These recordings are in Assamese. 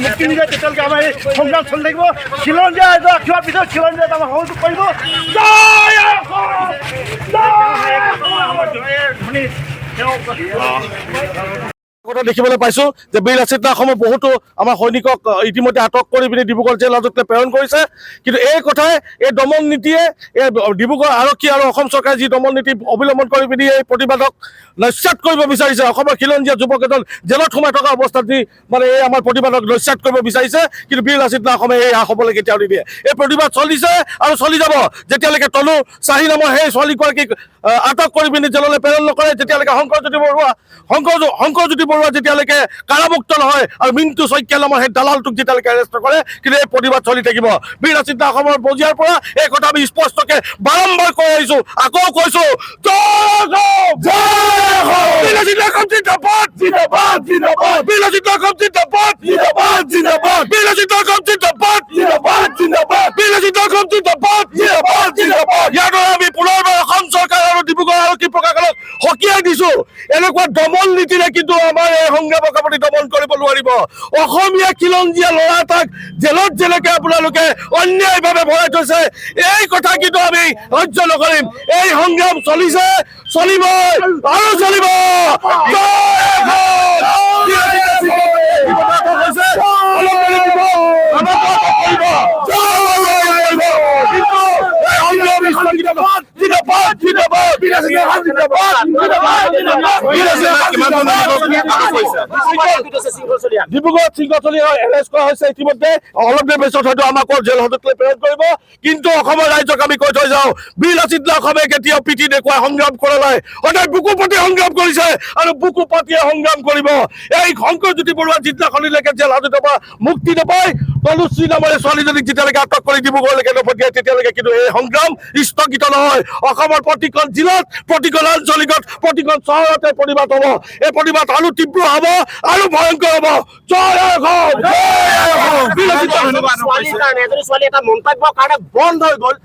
মুক্তি নিদিয়ে তেতিয়ালৈকে আমাৰ এই সংগ্ৰাম চলি থাকিব। খিলঞ্জীয়া ৰাইজৰ আশীৰ্বাদ পিছত খিলঞ্জীয়া ৰাইজে আমাক সহযোগ কৰিব। কথা দেখিবলৈ পাইছো যে বীৰ লাচিত অসমৰ বহুতো আমাৰ সৈনিকক ইতিমধ্যে আটক কৰি পিনি ডিব্ৰুগড় জেল হাজতলৈ প্ৰেৰণ কৰিছে। কিন্তু এই কথাই এই দমন নীতিয়ে এই ডিব্ৰুগড় আৰক্ষী আৰু অসম চৰকাৰে যি দমন নীতি অৱলম্বন কৰি পিনি এই প্ৰতিবাদক নস্যাৎ কৰিব বিচাৰিছে। অসমৰ খিলঞ্জীয়া যুৱক এজন জেলত সোমাই থকা অৱস্থাত যি মানে এই আমাৰ প্ৰতিবাদক নস্যাৎ কৰিব বিচাৰিছে। কিন্তু বীৰ লাচিত অসমে এই হ'বলৈ কেতিয়াও নিদিয়ে। এই প্ৰতিবাদ চলিছে আৰু চলি যাব যেতিয়ালৈকে তনু চাহি নামৰ সেই ছোৱালীগৰাকীক আটক কৰি পিনি জেললৈ প্ৰেৰণ নকৰে, যেতিয়ালৈকে শংকৰজ্যোতি বৰুৱা যেতিয়ালৈকে কাৰামুক্ত নহয় আৰু মিণ্টু শইকীয়া নামৰ সেই দালালটোক যেতিয়ালৈকে এৰেষ্ট নকৰে, কিন্তু এই প্ৰতিবাদ চলি থাকিব। বীৰ লাচিত অসমৰ বজিয়াৰ পৰা এই কথা আমি স্পষ্টকে বাৰম্বাৰ কৈ আহিছো, আকৌ কৈছো আমি পুনৰবাৰ অসম চৰকাৰ আৰু ডিব্ৰুগড় আৰক্ষী প্ৰশাসনক সকীয়াই দিছো, এনেকুৱা দমন নীতিৰে কিন্তু আমাৰ এই সংগ্ৰামক আপুনি দমন কৰিব নোৱাৰিব। অসমীয়া খিলঞ্জীয়া ল'ৰা এটাক জেলত যেনেকে আপোনালোকে অন্যায়ভাৱে ভৰাই থৈছে, এই কথা কিন্তু আমি সহ্য নকৰিম। এই সংগ্ৰাম চলিছে, চলিব আৰু চলিব। ডিব্ৰুগড়ত শৃংখলি এৰেষ্ট কৰা হৈছে ইতিমধ্যে। অলপ দেৰি পিছত হয়তো আমাক জেল হাজতলৈ প্ৰেৰণ কৰিব। কিন্তু অসমৰ ৰাইজক আমি কৈ থৈ যাওঁ, বীৰ লাচিত অসমে কেতিয়াও পিঠি দেখুৱাই সংগ্ৰাম কৰা নাই, সদায় বুকু পাতি সংগ্ৰাম কৰিছে আৰু বুকু পাতিয়ে সংগ্ৰাম কৰিব। এই শংকৰজ্যোতি বৰুৱা যিদিনাখনিলৈকে জেল হাজতৰ পৰা মুক্তি নাপায়, তনুশ্ৰী নামেৰে ছোৱালীজনীক যেতিয়ালৈকে আটক কৰি ডিব্ৰুগড়লৈকে নপঠিয়াই, তেতিয়ালৈকে কিন্তু এই সংগ্ৰাম স্থগিত নহয়। অসমৰ প্ৰতিখন জিলাত, প্ৰতিখন আঞ্চলিকত, প্ৰতিখন চহৰতে প্ৰতিবাদ হ'ব। এই প্ৰতিবাদ আৰু তীব্ৰ হ'ব আৰু ভয়ংকৰ হ'ব। জয় অসম। ছোৱালী এটা মন্তব্যৰ কাৰণে বন্ধ হৈ গ'ল।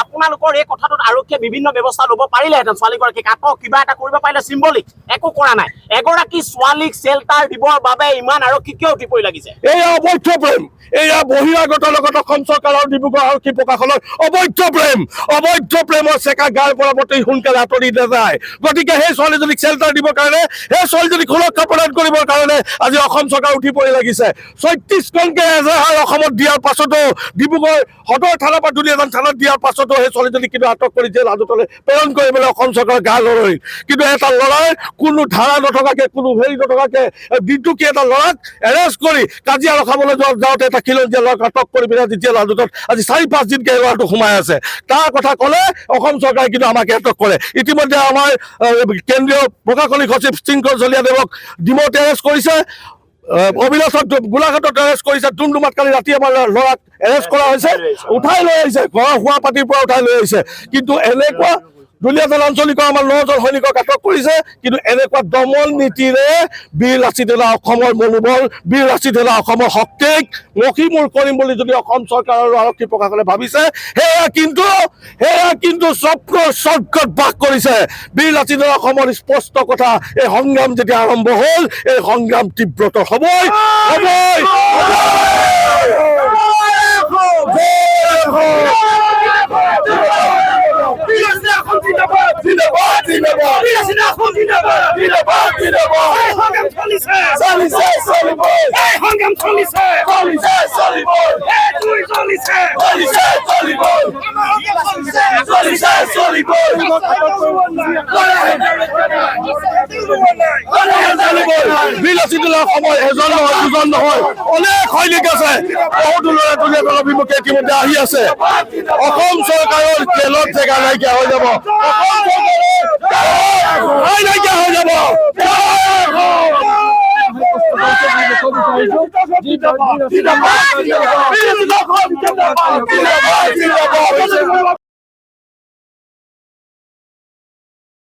আপোনালোকৰ এই কথাটোত আৰক্ষীয়ে বিভিন্ন ব্যৱস্থা ল'ব পাৰিলেহেঁতেন, ছোৱালীগৰাকীক আটক কিবা এটা কৰিব পাৰিলে, চিম্বলিক একো কৰা নাই। এগৰাকী ছোৱালীক চেল্টাৰ দিবৰ বাবে ইমান আৰক্ষী কিয় উঠি পৰি লাগিছে? এয়া অবৈধ প্ৰেম, এয়া বহিৰাগত লগত অসম চৰকাৰ আৰু ডিব্ৰুগড় আৰক্ষী প্ৰশাসনৰ অবৈধ প্ৰেম। অবৈধ প্ৰেমৰ চেকা গাৰ পৰা অতি সোনকালে আঁতৰি নাযায়। গতিকে সেই ছোৱালীজনীক চেল্টাৰ দিবৰ কাৰণে, সেই ছোৱালীজনীক সুৰক্ষা প্ৰদান কৰিবৰ কাৰণে আজি অসম চৰকাৰ উঠি পৰি লাগিছে। 36খনকে এজাহাৰ অসমত দিয়াৰ পাছতো, ডিব্ৰুগড় সদৰ থানাৰ পৰা দুলীয়াজান থানাত দিয়াৰ পাছতো সেই ছোৱালীজনীক কিন্তু আটক কৰি জেল হাজতলৈ প্ৰেৰণ কৰিবলৈ অসম চৰকাৰৰ গা লৰৈ। কিন্তু এটা ল'ৰাই কোনো ধাৰা নথকাকে, কোনো হেৰি নথকাকে, দিনটোকে এটা ল'ৰাক এৰেষ্ট কৰি কাজিয়া ৰখাবলৈ যাওঁতে এটা খিলঞ্জীয়া ল'ৰাক আটক কৰি পিনে আজি জেল হাজতত আজি 4-5 দিনকে এই ল'ৰাটো সোমাই আছে। তাৰ কথা ক'লে অসম চৰকাৰে কিন্তু আমাক আটক কৰে। ইতিমধ্যে আমাৰ কেন্দ্ৰীয় প্ৰশাসনিক সচিব শৃংখল চলিয়াদেৱক ডিমৌত এৰেষ্ট কৰিছে, অবিনাশত গোলাঘাটত এৰেষ্ট কৰিছে, ডুমডুমাত কালি ৰাতি আমাৰ ল'ৰাক এৰেষ্ট কৰা হৈছে, উঠাই লৈ আহিছে, ঘৰৰ শোৱা পাতিৰ পৰা উঠাই লৈ আহিছে। কিন্তু এনেকুৱা দুলীয়াজান আঞ্চলিকৰ আমাৰ 9জন সৈনিকক আটক কৰিছে। কিন্তু এনেকুৱা দমন নীতিৰে বীৰ লাচিত অসমৰ মনোবল, বীৰ লাচিত অসমৰ শক্তিক মষিমূৰ কৰিম বুলি যদি অসম চৰকাৰ আৰু আৰক্ষী প্ৰশাসনে ভাবিছে, সেয়া কিন্তু স্বৰ্গত বাস কৰিছে। বীৰ লাচিত অসমৰ স্পষ্ট কথা, এই সংগ্ৰাম যেতিয়া আৰম্ভ হ'ল, এই সংগ্ৰাম তীব্ৰতৰ হ'বই। অসমৰ এজন নহয়, দুজন নহয়, অনেক সৈনিক আছে। বহুতো ল'ৰা ছোৱালীৰ অভিমুখে ইতিমধ্যে আহি আছে। অসম চৰকাৰৰ জেলত জেগা নাইকিয়া হৈ যাব, নাইকিয়া হৈ যাব।